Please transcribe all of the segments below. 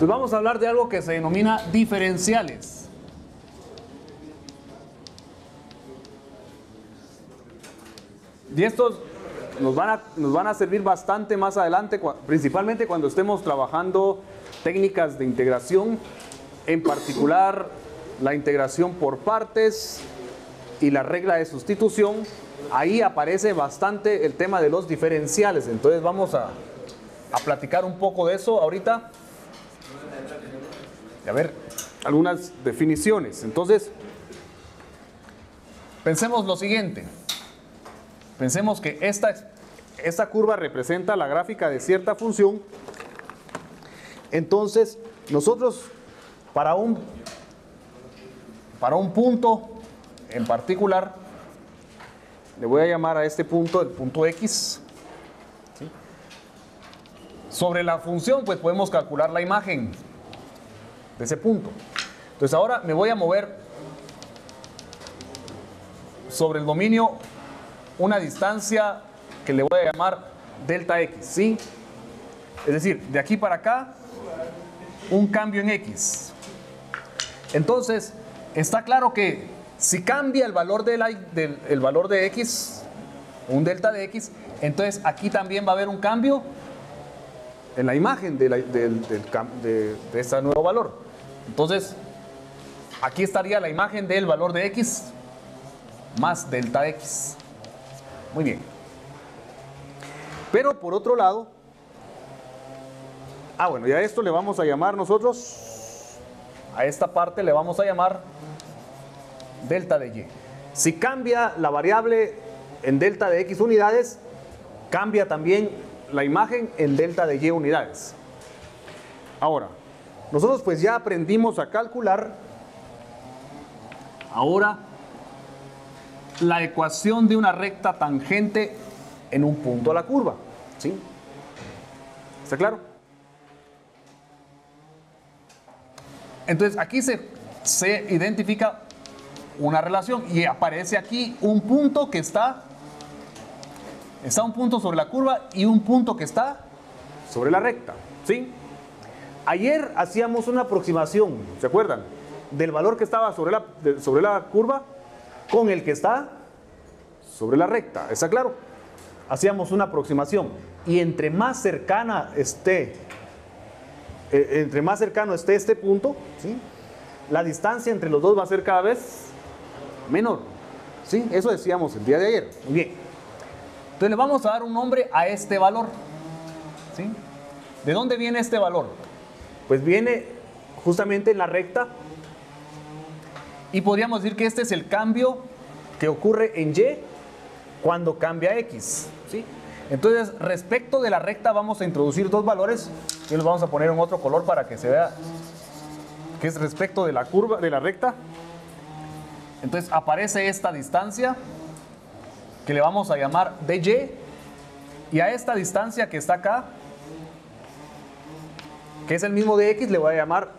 Entonces vamos a hablar de algo que se denomina diferenciales. Y estos nos van a servir bastante más adelante, principalmente cuando estemos trabajando técnicas de integración, en particular la integración por partes y la regla de sustitución. Ahí aparece bastante el tema de los diferenciales. Entonces vamos a platicar un poco de eso ahorita. Y a ver algunas definiciones. Entonces, pensemos lo siguiente. Pensemos que esta curva representa la gráfica de cierta función. Entonces, nosotros para un punto en particular, le voy a llamar a este punto el punto X. ¿Sí? Sobre la función, pues podemos calcular la imagen de ese punto. Entonces ahora me voy a mover sobre el dominio una distancia que le voy a llamar delta X, ¿sí? Es decir, de aquí para acá, un cambio en X. Entonces, está claro que si cambia el valor el valor de X, un delta de X, entonces aquí también va a haber un cambio en la imagen de este nuevo valor. Entonces, aquí estaría la imagen del valor de X más delta X. Muy bien. Pero por otro lado, bueno, y a esto le vamos a llamar nosotros, a esta parte le vamos a llamar delta de Y. Si cambia la variable en delta de X unidades, cambia también la imagen en delta de Y unidades. Ahora, nosotros pues ya aprendimos a calcular ahora la ecuación de una recta tangente en un punto a la curva, ¿sí? ¿Está claro? Entonces aquí se identifica una relación y aparece aquí un punto que está un punto sobre la curva y un punto que está sobre la recta, ¿sí? Ayer hacíamos una aproximación, ¿se acuerdan? Del valor que estaba sobre la curva con el que está sobre la recta, ¿está claro? Hacíamos una aproximación y entre más cercano esté este punto, ¿sí? La distancia entre los dos va a ser cada vez menor, ¿sí? Eso decíamos el día de ayer. Muy bien. Entonces le vamos a dar un nombre a este valor, ¿sí? ¿De dónde viene este valor? Pues viene justamente en la recta y podríamos decir que este es el cambio que ocurre en Y cuando cambia X, ¿sí? Entonces, respecto de la recta vamos a introducir dos valores y los vamos a poner en otro color para que se vea que es respecto de la curva, de la recta. Entonces aparece esta distancia que le vamos a llamar dy, y a esta distancia que está acá, que es el mismo de x, le voy a llamar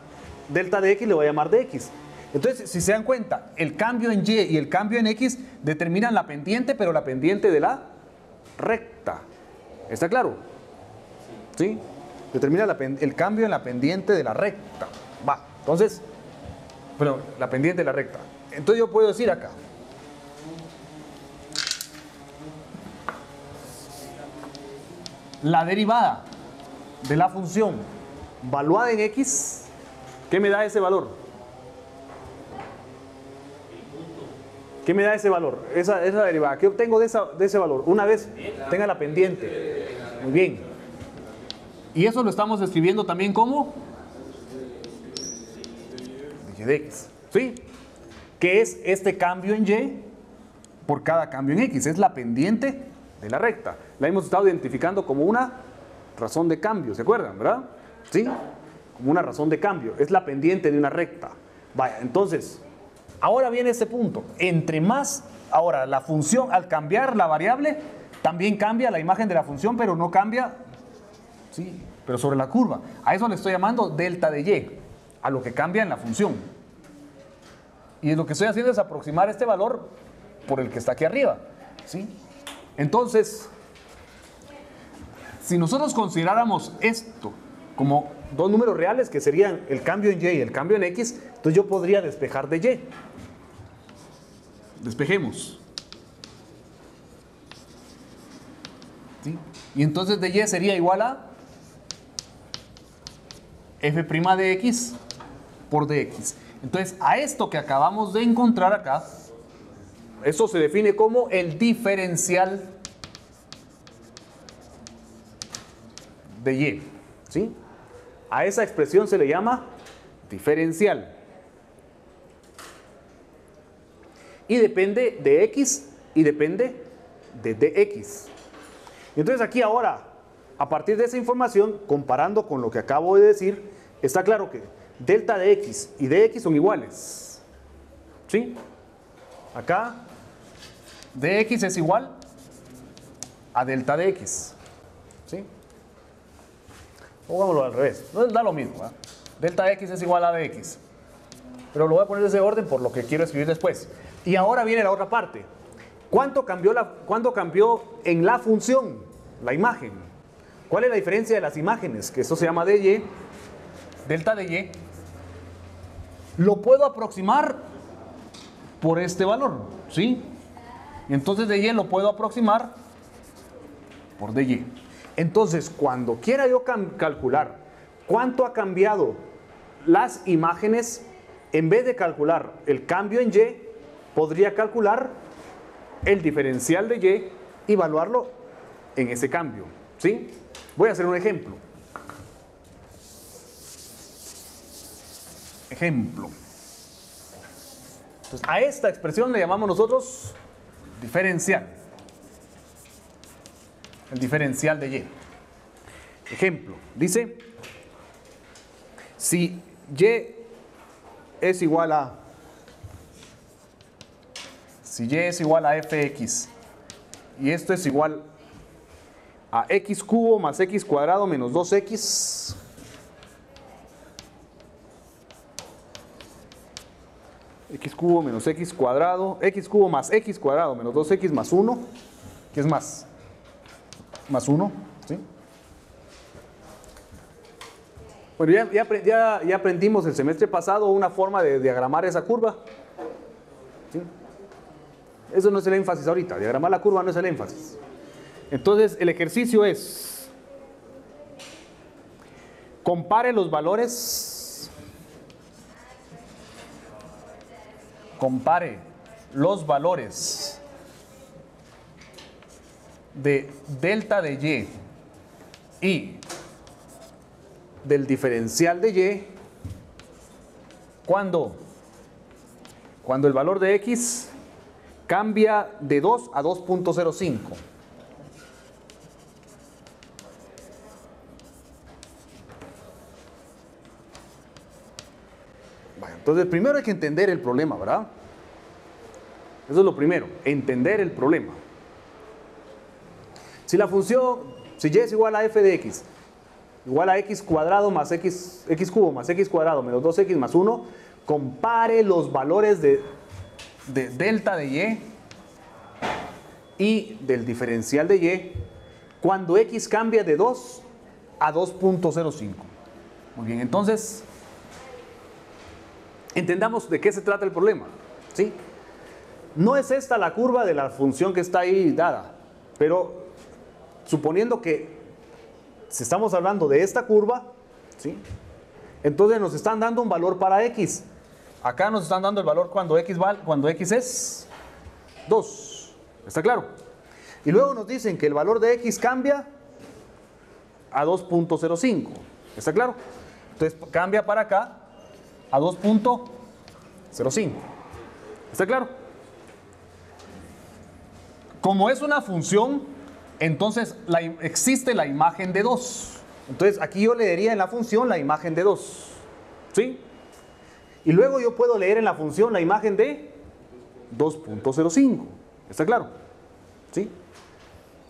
delta de x, le voy a llamar dx. Entonces, si se dan cuenta, el cambio en y y el cambio en x determinan la pendiente, pero la pendiente de la recta. ¿Está claro? ¿Sí? Determina el cambio en la pendiente de la recta. Va, entonces, pero la pendiente de la recta. Entonces yo puedo decir acá, la derivada de la función valuada en x, ¿qué me da ese valor? ¿Qué me da ese valor? Esa derivada. ¿Qué obtengo de ese valor? Una vez tenga la pendiente. Muy bien. Y eso lo estamos escribiendo también como dy de x. ¿Sí? ¿Qué es este cambio en y por cada cambio en x? Es la pendiente de la recta. La hemos estado identificando como una razón de cambio. ¿Se acuerdan, verdad? ¿Sí? Como una razón de cambio. Es la pendiente de una recta. Vaya, entonces, ahora viene este punto. Entre más, ahora la función, al cambiar la variable, también cambia la imagen de la función, pero no cambia, sí, pero sobre la curva. A eso le estoy llamando delta de y, a lo que cambia en la función. Y lo que estoy haciendo es aproximar este valor por el que está aquí arriba, ¿sí? Entonces, si nosotros consideráramos esto como dos números reales que serían el cambio en Y y el cambio en X, entonces yo podría despejar de Y. Despejemos. ¿Sí? Y entonces de Y sería igual a f' de X por dx. Entonces a esto que acabamos de encontrar acá, eso se define como el diferencial de Y. ¿Sí? A esa expresión se le llama diferencial. Y depende de X y depende de dx. Entonces aquí ahora, a partir de esa información, comparando con lo que acabo de decir, está claro que delta de X y dx son iguales. ¿Sí? Acá dx es igual a delta de X. ¿Sí? Pongámoslo al revés. No da lo mismo, ¿eh? Delta de X es igual a dx. Pero lo voy a poner de ese orden por lo que quiero escribir después. Y ahora viene la otra parte. ¿Cuánto cambió en la función, la imagen? ¿Cuál es la diferencia de las imágenes? Que eso se llama dy, delta de y. Lo puedo aproximar por este valor, ¿sí? Y entonces de y lo puedo aproximar por dy. Entonces, cuando quiera yo calcular cuánto ha cambiado las imágenes, en vez de calcular el cambio en y, podría calcular el diferencial de y y evaluarlo en ese cambio. ¿Sí? Voy a hacer un ejemplo. Ejemplo. Entonces, a esta expresión le llamamos nosotros diferencial. El diferencial de y. Ejemplo. Dice, si y es igual a fx y esto es igual a x cubo más x cuadrado menos 2x x cubo menos x cuadrado, x cubo más x cuadrado menos 2x más 1, ¿qué es más? Más 1, ¿sí? Bueno, ya aprendimos el semestre pasado una forma de diagramar esa curva. ¿Sí? Eso no es el énfasis ahorita, diagramar la curva no es el énfasis. Entonces el ejercicio es, compare los valores de delta de y del diferencial de y cuando el valor de x cambia de 2 a 2.05. Bueno, entonces primero hay que entender el problema, ¿verdad? Eso es lo primero, entender el problema. Si la función, si y es igual a f de x, igual a x cuadrado más x cubo más x cuadrado menos 2x más 1, compare los valores de delta de y del diferencial de y cuando x cambia de 2 a 2.05. Muy bien, entonces entendamos de qué se trata el problema, ¿sí? No es esta la curva de la función que está ahí dada, pero suponiendo que si estamos hablando de esta curva, ¿sí? Entonces nos están dando un valor para x. Acá nos están dando el valor cuando x es 2. ¿Está claro? Y luego nos dicen que el valor de x cambia a 2.05. ¿Está claro? Entonces cambia para acá a 2.05. ¿Está claro? Como es una función, entonces existe la imagen de 2. Entonces aquí yo leería en la función la imagen de 2. ¿Sí? Y luego yo puedo leer en la función la imagen de 2.05. ¿Está claro? ¿Sí?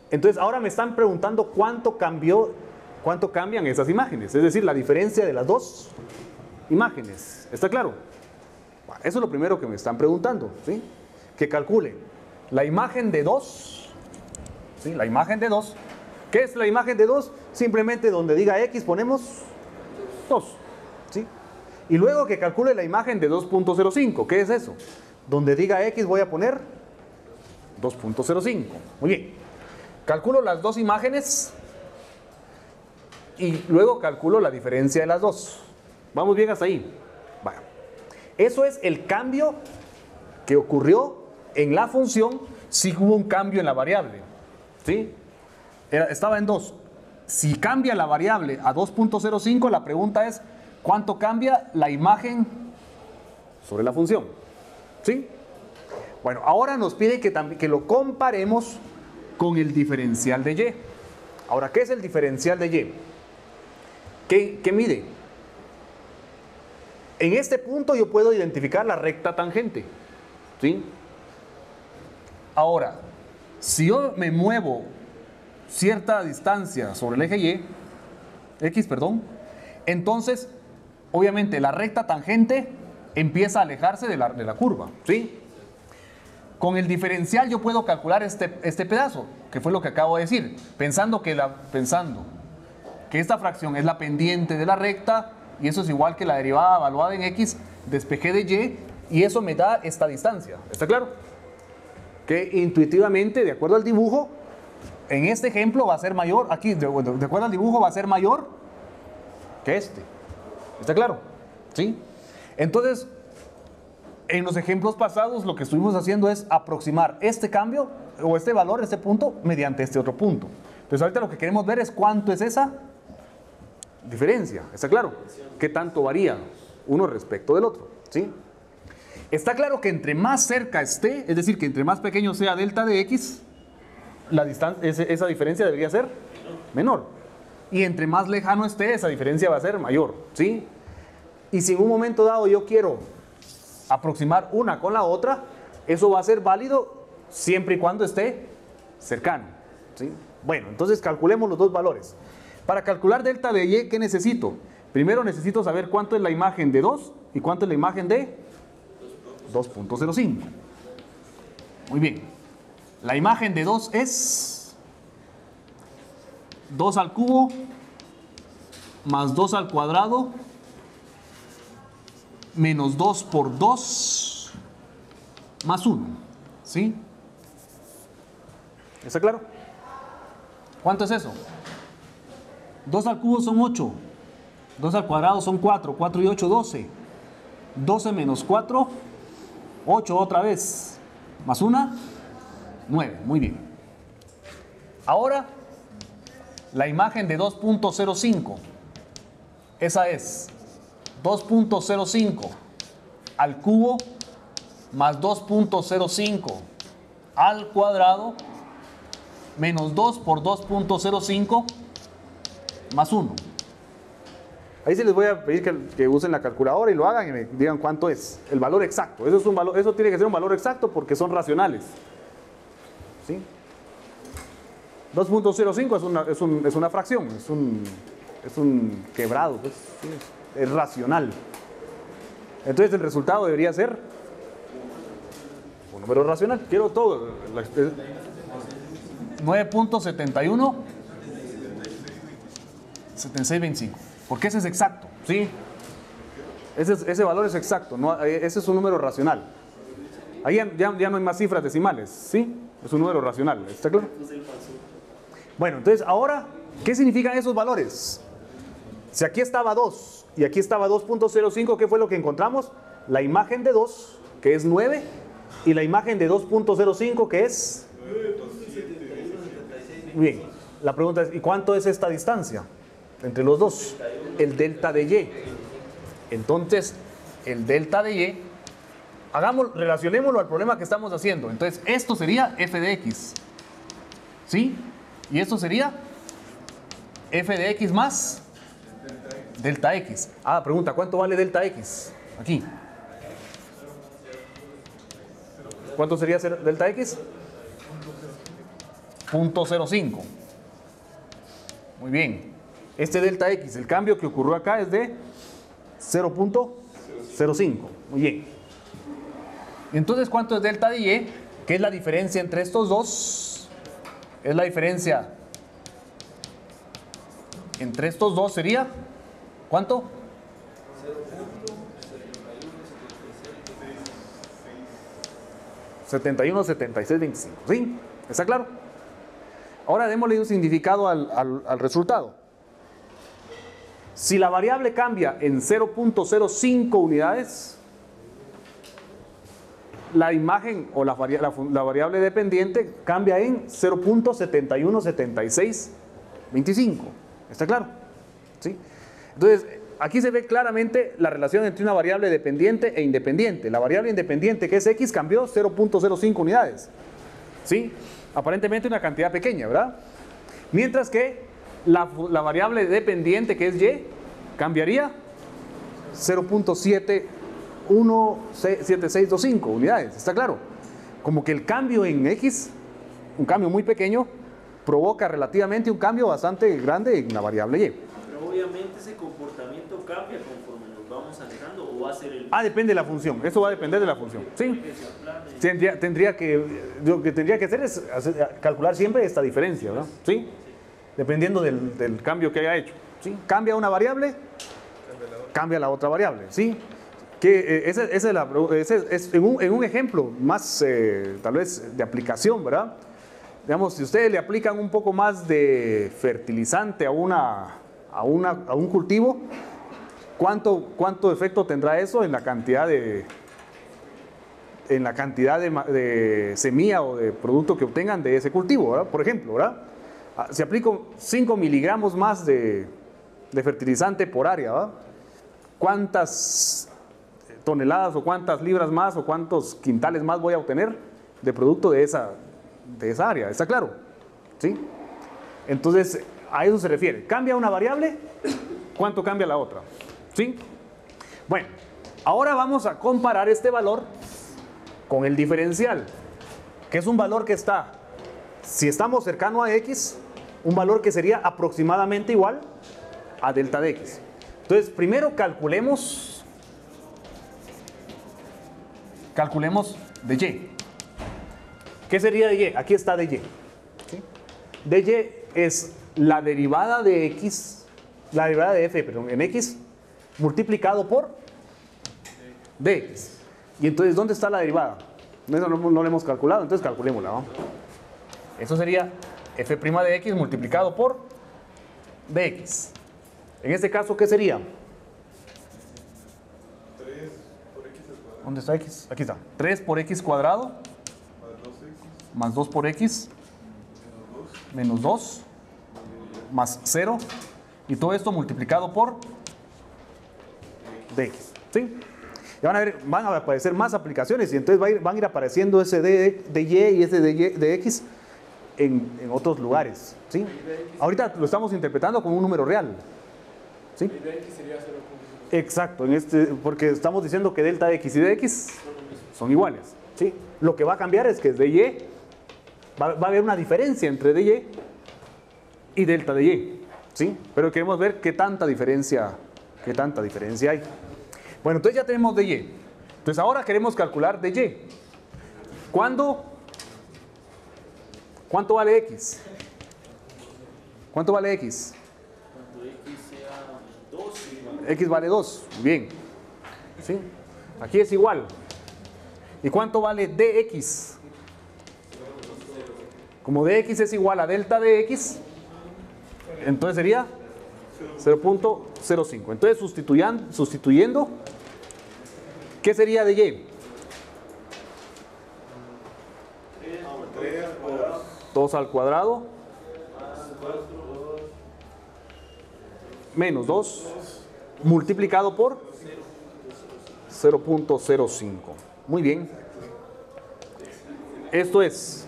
Entonces ahora me están preguntando cuánto cambian esas imágenes. Es decir, la diferencia de las dos imágenes. ¿Está claro? Bueno, eso es lo primero que me están preguntando. ¿Sí? Que calcule la imagen de 2. ¿Sí? La imagen de 2. ¿Qué es la imagen de 2? Simplemente donde diga x ponemos 2. ¿Sí? Y luego que calcule la imagen de 2.05. ¿Qué es eso? Donde diga X voy a poner 2.05. Muy bien. Calculo las dos imágenes y luego calculo la diferencia de las dos. ¿Vamos bien hasta ahí? Bueno. Eso es el cambio que ocurrió en la función si hubo un cambio en la variable. ¿Sí? Estaba en 2. Si cambia la variable a 2.05, la pregunta es ¿cuánto cambia la imagen sobre la función? ¿Sí? Bueno, ahora nos pide que lo comparemos con el diferencial de y. Ahora, ¿qué es el diferencial de y? ¿Qué mide? En este punto yo puedo identificar la recta tangente. ¿Sí? Ahora, si yo me muevo cierta distancia sobre el eje Y, X, perdón, entonces, obviamente, la recta tangente empieza a alejarse de la curva, ¿sí? Con el diferencial yo puedo calcular este pedazo, que fue lo que acabo de decir, pensando que esta fracción es la pendiente de la recta, y eso es igual que la derivada evaluada en X, despejé de Y eso me da esta distancia, ¿está claro? Que intuitivamente, de acuerdo al dibujo, en este ejemplo va a ser mayor, aquí, de acuerdo al dibujo, va a ser mayor que este. ¿Está claro? ¿Sí? Entonces, en los ejemplos pasados, lo que estuvimos haciendo es aproximar este cambio, o este valor, este punto, mediante este otro punto. Entonces, ahorita lo que queremos ver es cuánto es esa diferencia. ¿Está claro? ¿Qué tanto varía uno respecto del otro? ¿Sí? Está claro que entre más cerca esté, es decir, que entre más pequeño sea delta de X, esa diferencia debería ser menor. Y entre más lejano esté, esa diferencia va a ser mayor. ¿Sí? Y si en un momento dado yo quiero aproximar una con la otra, eso va a ser válido siempre y cuando esté cercano. ¿Sí? Bueno, entonces calculemos los dos valores. Para calcular delta de Y, ¿qué necesito? Primero necesito saber cuánto es la imagen de 2 y cuánto es la imagen de 2.05. Muy bien. La imagen de 2 es 2 al cubo más 2 al cuadrado menos 2 por 2 más 1. ¿Sí? ¿Está claro? ¿Cuánto es eso? 2 al cubo son 8. 2 al cuadrado son 4. 4 y 8, 12. 12 menos 4, 8 otra vez. Más 1, 9. Muy bien. Ahora, la imagen de 2.05. Esa es 2.05 al cubo más 2.05 al cuadrado menos 2 por 2.05 más 1. Ahí sí les voy a pedir que usen la calculadora y lo hagan y me digan cuánto es el valor exacto. Eso es un valor, eso tiene que ser un valor exacto porque son racionales. ¿Sí? 2.05 es una fracción, es un quebrado, pues, ¿sí? Es racional. Entonces el resultado debería ser un número racional. Quiero todo. 9.71 7625. Porque ese es exacto, ¿sí? Ese valor es exacto, ¿no? Ese es un número racional. Ahí ya no hay más cifras decimales, ¿sí? Es un número racional, ¿está claro? Bueno, entonces ahora, ¿qué significan esos valores? Si aquí estaba 2 y aquí estaba 2.05, ¿qué fue lo que encontramos? La imagen de 2, que es 9, y la imagen de 2.05, que es... Bien, la pregunta es, ¿y cuánto es esta distancia entre los dos? El delta de Y. Entonces, el delta de Y, relacionémoslo al problema que estamos haciendo. Entonces, esto sería f de x. ¿Sí? Y esto sería f de x más delta x. Ah, pregunta, ¿cuánto vale delta x? Aquí. ¿Cuánto sería delta x? 0.05. Muy bien. Este delta x, el cambio que ocurrió acá es de 0.05. Muy bien. Entonces, ¿cuánto es delta de y? ¿Qué es la diferencia entre estos dos? Es la diferencia entre estos dos sería ¿Cuánto? 71, 76, 25. ¿Sí? ¿Está claro? Ahora démosle un significado al resultado. Si la variable cambia en 0.05 unidades, la imagen o la variable dependiente cambia en 0.717625. ¿Está claro? ¿Sí? Entonces, aquí se ve claramente la relación entre una variable dependiente e independiente. La variable independiente, que es x, cambió 0.05 unidades. ¿Sí? Aparentemente una cantidad pequeña, ¿verdad? Mientras que la variable dependiente, que es y, cambiaría 0.717625 unidades. ¿Está claro? Como que el cambio en x, un cambio muy pequeño, provoca relativamente un cambio bastante grande en la variable y. Pero obviamente ese comportamiento cambia conforme nos vamos alejando, o va a ser el... Depende de la función. Eso va a depender de la función. ¿Sí? Lo que tendría que hacer es calcular siempre esta diferencia, ¿verdad? ¿Sí? Dependiendo del cambio que haya hecho. ¿Sí? Cambia una variable, cambia la otra variable. ¿Sí? Que ese es en un ejemplo más, tal vez, de aplicación, ¿verdad? Digamos, si ustedes le aplican un poco más de fertilizante a un cultivo, ¿cuánto efecto tendrá eso en la cantidad de semilla o de producto que obtengan de ese cultivo, ¿verdad? Por ejemplo, ¿verdad? Si aplico 5 miligramos más de fertilizante por área, ¿verdad? ¿Cuántas toneladas o cuántas libras más o cuántos quintales más voy a obtener de producto de esa área? ¿Está claro? ¿Sí? Entonces, a eso se refiere. ¿Cambia una variable? ¿Cuánto cambia la otra? ¿Sí? Bueno, ahora vamos a comparar este valor con el diferencial, que es un valor que está, si estamos cercano a x, un valor que sería aproximadamente igual a delta de x. Entonces, primero calculemos de y. ¿Qué sería de y? Aquí está de y. ¿Sí? De y es la derivada de x, la derivada de f, perdón, en x, multiplicado por dx. Y entonces, ¿dónde está la derivada? Eso no la hemos calculado, entonces calculémosla, ¿no? Eso sería f' de x multiplicado por dx. En este caso, ¿qué sería? 3 por x al cuadrado. ¿Dónde está x? Aquí está. 3 por x cuadrado más 2 por x menos 2 más 0, y todo esto multiplicado por dx. ¿Sí? Y van a aparecer más aplicaciones, y entonces van a ir apareciendo ese de y y ese de x en otros lugares. ¿Sí? Ahorita lo estamos interpretando como un número real. ¿Sí? Y de x sería 0.0. Exacto, porque estamos diciendo que delta de x y de x son iguales. ¿Sí? Lo que va a cambiar es que de y va a haber una diferencia entre de y delta de y. ¿Sí? Pero queremos ver qué tanta diferencia hay. Bueno, entonces ya tenemos de y. Entonces ahora queremos calcular de y. ¿Cuánto vale x? ¿Cuánto vale x? Cuando x sea 2, X vale 2. Bien. ¿Sí? Aquí es igual. ¿Y cuánto vale dx? Como dx es igual a delta de x, entonces sería 0.05. Entonces sustituyendo, ¿qué sería de y? 2 al cuadrado menos 2 multiplicado por 0.05. Muy bien. Esto es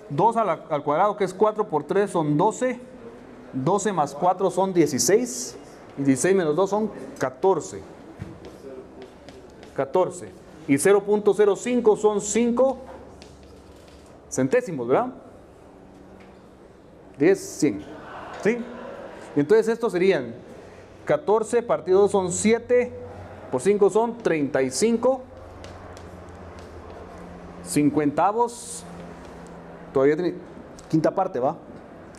2 al cuadrado, que es 4 por 3 son 12. 12 más 4 son 16. Y 16 menos 2 son 14. 14. Y 0.05 son 5 centésimos, ¿verdad? 10, 100. ¿Sí? Y entonces estos serían 14 partido 2 son 7, por 5 son 35, 50avos, todavía tiene quinta parte, ¿va?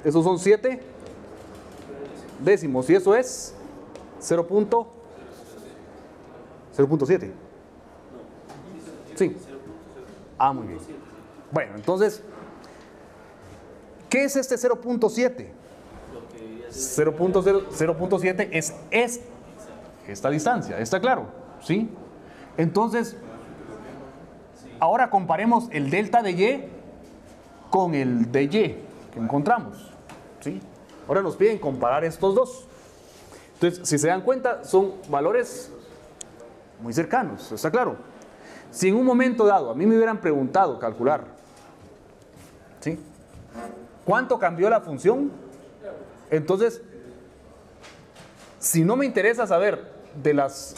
Esos son 7 décimos, y eso es 0.7. Sí. Ah, muy bien. Bueno, entonces, ¿qué es este 0.7? 0.7 es esta distancia, ¿está claro? ¿Sí? Entonces, ahora comparemos el delta de Y con el de Y que encontramos. ¿Sí? Ahora nos piden comparar estos dos. Entonces, si se dan cuenta, son valores muy cercanos, ¿está claro? Si en un momento dado a mí me hubieran preguntado calcular, ¿sí?, ¿cuánto cambió la función? Entonces, si no me interesa saber de las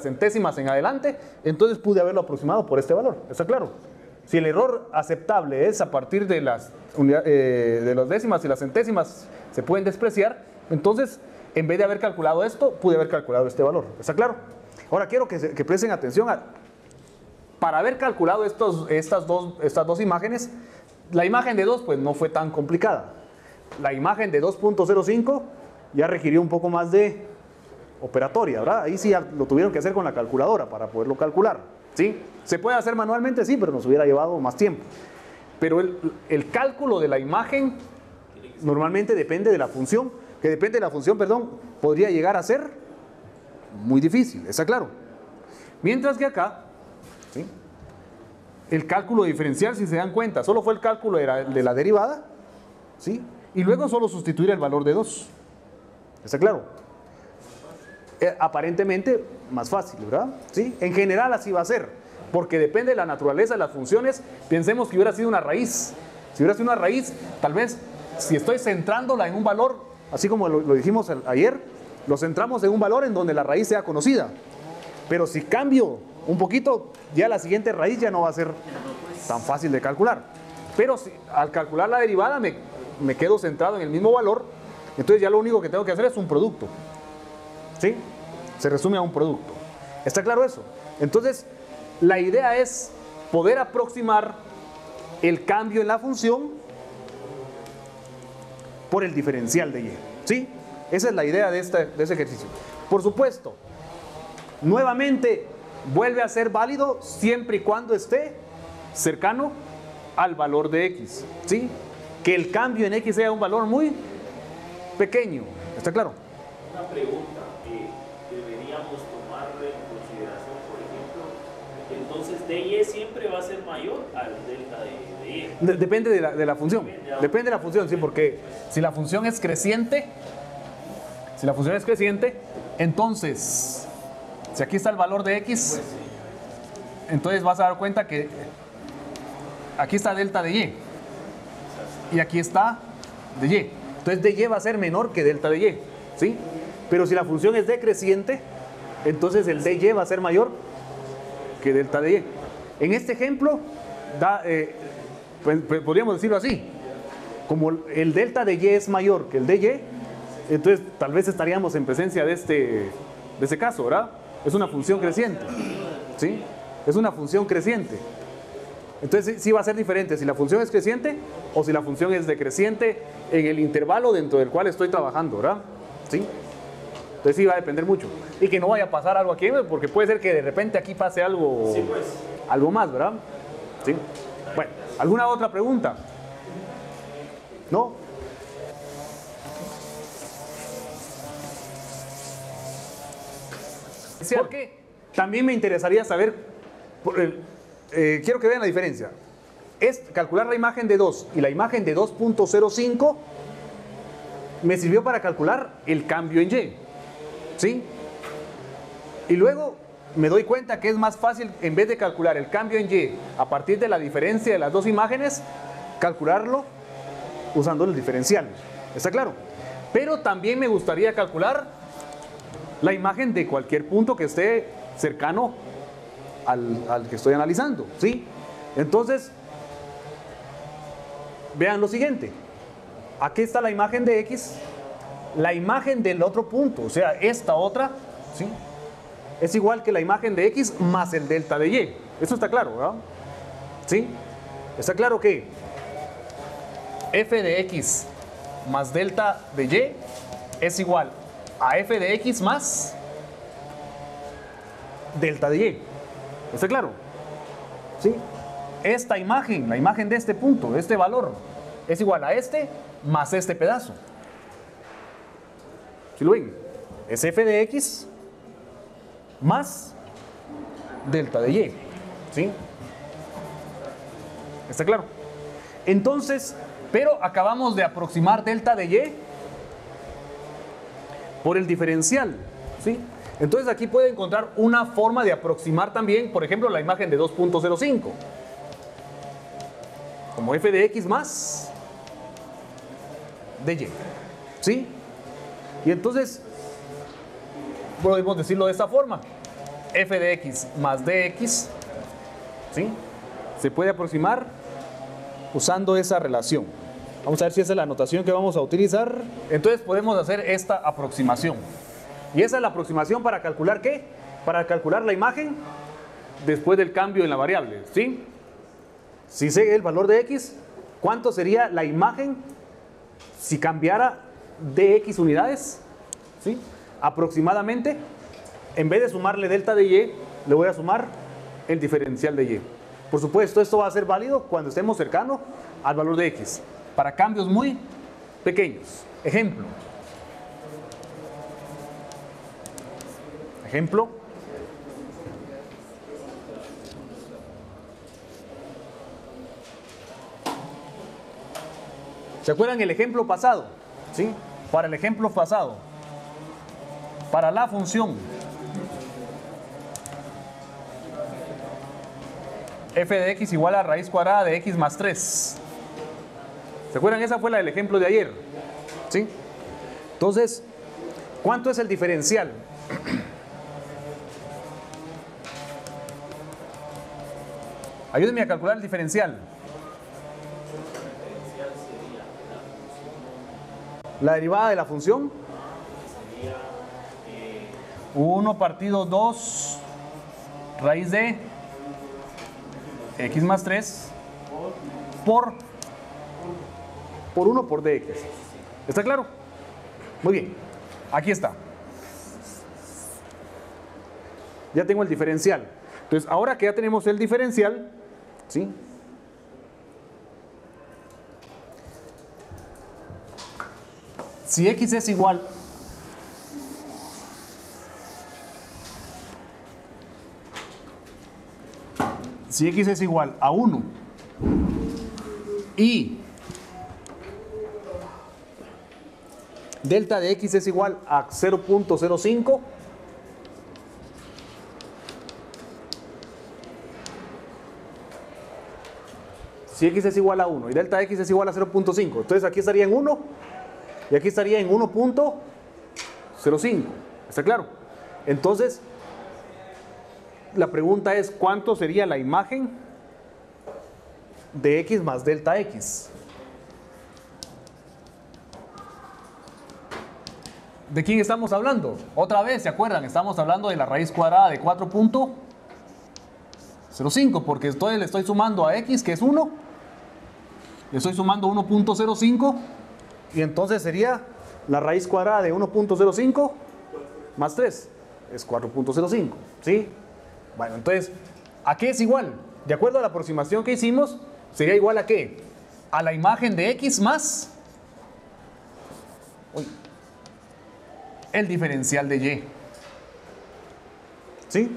centésimas en adelante, entonces pude haberlo aproximado por este valor, ¿está claro? Si el error aceptable es a partir de las décimas y las centésimas se pueden despreciar, entonces en vez de haber calculado esto, pude haber calculado este valor, ¿está claro? Ahora quiero que presten atención para haber calculado estas dos imágenes. La imagen de 2 pues no fue tan complicada. La imagen de 2.05 ya requirió un poco más de operatoria, ¿verdad? Ahí sí lo tuvieron que hacer con la calculadora para poderlo calcular, ¿sí? ¿Se puede hacer manualmente? Sí, pero nos hubiera llevado más tiempo. Pero el cálculo de la imagen normalmente depende de la función, podría llegar a ser muy difícil, ¿está claro? Mientras que acá, ¿sí?, el cálculo diferencial, si se dan cuenta, solo fue el cálculo de la derivada, ¿sí?, y luego solo sustituir el valor de 2, ¿está claro? Aparentemente más fácil, ¿verdad? ¿Sí? En general así va a ser, porque depende de la naturaleza de las funciones. Pensemos que hubiera sido una raíz. Si hubiera sido una raíz, tal vez si estoy centrándola en un valor, así como lo dijimos ayer, lo centramos en un valor en donde la raíz sea conocida. Pero si cambio un poquito, ya la siguiente raíz ya no va a ser tan fácil de calcular. Pero si al calcular la derivada me quedo centrado en el mismo valor, entonces ya lo único que tengo que hacer es un producto. ¿Sí? Se resume a un producto. ¿Está claro eso? Entonces, la idea es poder aproximar el cambio en la función por el diferencial de Y. ¿Sí? Esa es la idea de ese ejercicio. Por supuesto, nuevamente vuelve a ser válido siempre y cuando esté cercano al valor de X. ¿Sí? Que el cambio en X sea un valor muy pequeño. ¿Está claro? Una pregunta que deberíamos tomar en consideración, por ejemplo, entonces DY siempre va a ser mayor al delta de Y. Depende de la función. Depende de la función, sí, porque si la función es creciente, entonces, si aquí está el valor de X, entonces vas a dar cuenta que aquí está delta de Y y aquí está de Y. Entonces dy va a ser menor que delta de Y, ¿sí? Pero si la función es decreciente, entonces el dy va a ser mayor que delta de Y. En este ejemplo, podríamos decirlo así: como el delta de Y es mayor que el dy, entonces tal vez estaríamos en presencia de este caso, ¿verdad? Es una función creciente, ¿sí? Es una función creciente. Entonces sí va a ser diferente si la función es creciente o si la función es decreciente en el intervalo dentro del cual estoy trabajando, ¿verdad? ¿Sí? Entonces sí va a depender mucho. Y que no vaya a pasar algo aquí, porque puede ser que de repente aquí pase algo, Sí, pues. algo más, ¿verdad? ¿Sí? Bueno, ¿alguna otra pregunta? ¿No? Porque también me interesaría saber, quiero que vean la diferencia. Es calcular la imagen de 2 y la imagen de 2.05 me sirvió para calcular el cambio en Y, ¿sí? Y luego me doy cuenta que es más fácil, en vez de calcular el cambio en Y a partir de la diferencia de las dos imágenes, calcularlo usando el diferencial. ¿Está claro? Pero también me gustaría calcular la imagen de cualquier punto que esté cercano al que estoy analizando, ¿sí? Entonces, vean lo siguiente. Aquí está la imagen de X, la imagen del otro punto, o sea, esta otra, ¿sí?, es igual que la imagen de X más el delta de Y. Eso está claro, ¿verdad? ¿Sí? Está claro que f de X más delta de Y es igual a f de x más delta de y. ¿Está claro? ¿Sí? Esta imagen, la imagen de este punto, de este valor, es igual a este más este pedazo. ¿Sí lo ven? Es f de x más delta de y. ¿Sí? ¿Está claro? Entonces, pero acabamos de aproximar delta de y por el diferencial. ¿Sí? Entonces aquí puede encontrar una forma de aproximar también, por ejemplo, la imagen de 2.05. Como f de x más de y. ¿Sí? Y entonces podemos decirlo de esta forma. F de x más dx, ¿sí? Se puede aproximar usando esa relación. Vamos a ver si esa es la notación que vamos a utilizar. Entonces podemos hacer esta aproximación. Y esa es la aproximación para calcular ¿qué? Para calcular la imagen después del cambio en la variable, ¿sí? Si sé el valor de x, ¿cuánto sería la imagen si cambiara de x unidades? ¿Sí? Aproximadamente, en vez de sumarle delta de y, le voy a sumar el diferencial de y. Por supuesto, esto va a ser válido cuando estemos cercanos al valor de x, para cambios muy pequeños. Ejemplo. ¿Se acuerdan el ejemplo pasado? ¿Sí? Para el ejemplo pasado, para la función f de x igual a raíz cuadrada de x más 3. ¿Se acuerdan? Esa fue la del ejemplo de ayer. ¿Sí? Entonces, ¿cuánto es el diferencial? Ayúdenme a calcular el diferencial. La derivada de la función. 1 partido 2 raíz de x más 3 por 1 por dx. ¿Está claro? Muy bien. Aquí está. Ya tengo el diferencial. Entonces, ahora que ya tenemos el diferencial, ¿sí? Si x es igual a 1 y delta de x es igual a 0.05, si x es igual a 1 y delta de x es igual a 0.5, entonces aquí estaría en 1 y aquí estaría en 1.05. ¿Está claro? Entonces, la pregunta es, ¿cuánto sería la imagen de x más delta x? ¿De quién estamos hablando? Otra vez, ¿se acuerdan? Estamos hablando de la raíz cuadrada de 4.05, porque entonces le estoy sumando a x, que es 1, le estoy sumando 1.05, y entonces sería la raíz cuadrada de 1.05 más 3, es 4.05, ¿sí? Bueno, entonces, ¿a qué es igual? De acuerdo a la aproximación que hicimos, sería igual a ¿qué? A la imagen de x más el diferencial de y. ¿Sí?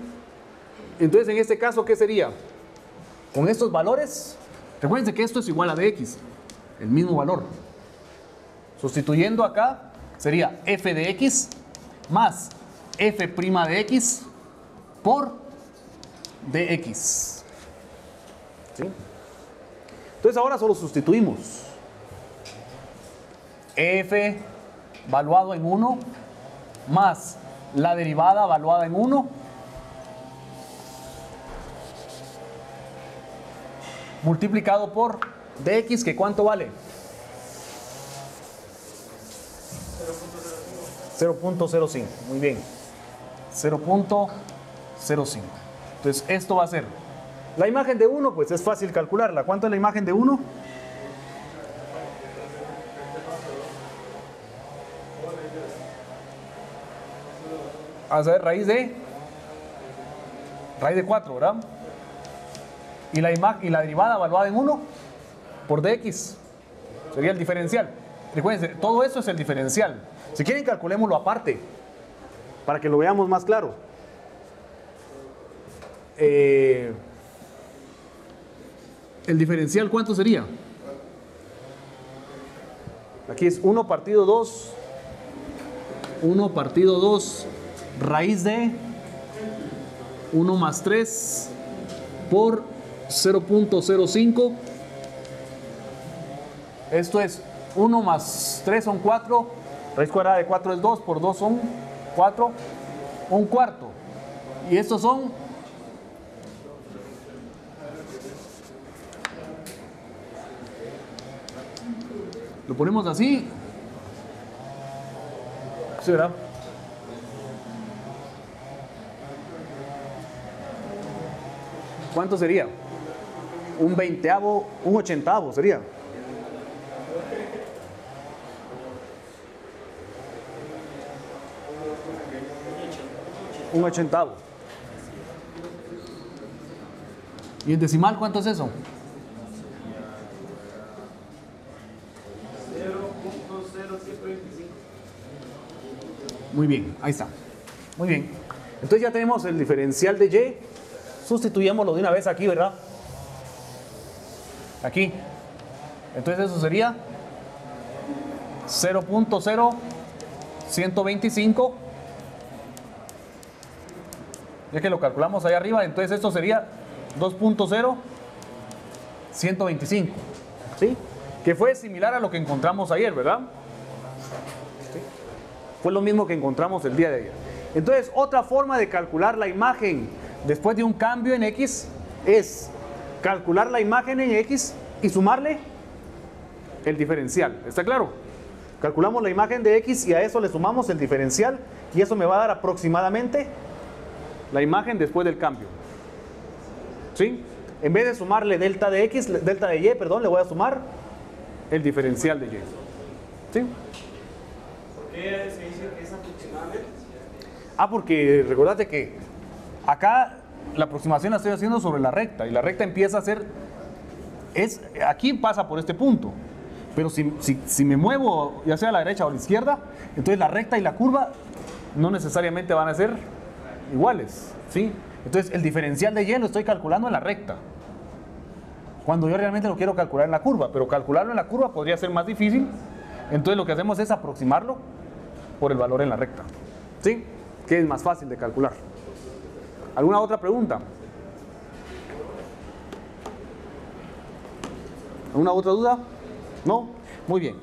Entonces, en este caso, ¿qué sería? Con estos valores, recuerden que esto es igual a dx, el mismo valor. Sustituyendo acá, sería f de x más f' de x por dx. ¿Sí? Entonces ahora solo sustituimos. F valuado en 1 más la derivada valuada en 1 multiplicado por dx, que ¿cuánto vale? 0.05. Muy bien. 0.05. Entonces esto va a ser la imagen de 1, pues es fácil calcularla. ¿Cuánto es la imagen de 1? Vamos a ver, raíz de 4, ¿verdad? Y la derivada evaluada en 1 por dx sería el diferencial. Recuerden, todo eso es el diferencial. Si quieren, calculémoslo aparte para que lo veamos más claro. El diferencial, ¿cuánto sería? Aquí es 1 partido 2. 1 partido 2 raíz de 1 más 3 por 0.05. Esto es 1 más 3 son 4. Raíz cuadrada de 4 es 2, por 2 son 4. Un cuarto. Y estos son lo ponemos así. ¿Sí, verdad? ¿Cuánto sería? Un 20avo, un 80avo sería. Un 80avo. ¿Y en decimal cuánto es eso? 0.0725. Muy bien, ahí está. Muy bien. Entonces ya tenemos el diferencial de y. Sustituyámoslo de una vez aquí, ¿verdad? Aquí. Entonces eso sería 0.0125. Ya que lo calculamos ahí arriba, entonces esto sería 2.0125. ¿Sí? Que fue similar a lo que encontramos ayer, ¿verdad? ¿Sí? Fue lo mismo que encontramos el día de ayer. Entonces, otra forma de calcular la imagen después de un cambio en X es calcular la imagen en X y sumarle el diferencial. ¿Está claro? Calculamos la imagen de X y a eso le sumamos el diferencial y eso me va a dar aproximadamente la imagen después del cambio. ¿Sí? En vez de sumarle delta de X, delta de Y, perdón, le voy a sumar el diferencial de Y. ¿Sí? ¿Por qué se dice que es aproximadamente? Porque recordate que acá la aproximación la estoy haciendo sobre la recta y la recta empieza a ser, aquí pasa por este punto, pero si me muevo ya sea a la derecha o a la izquierda, entonces la recta y la curva no necesariamente van a ser iguales, ¿sí? Entonces el diferencial de Y lo estoy calculando en la recta, cuando yo realmente lo quiero calcular en la curva, pero calcularlo en la curva podría ser más difícil, entonces lo que hacemos es aproximarlo por el valor en la recta, ¿sí? Que es más fácil de calcular. ¿Alguna otra pregunta? ¿Alguna otra duda? ¿No? Muy bien.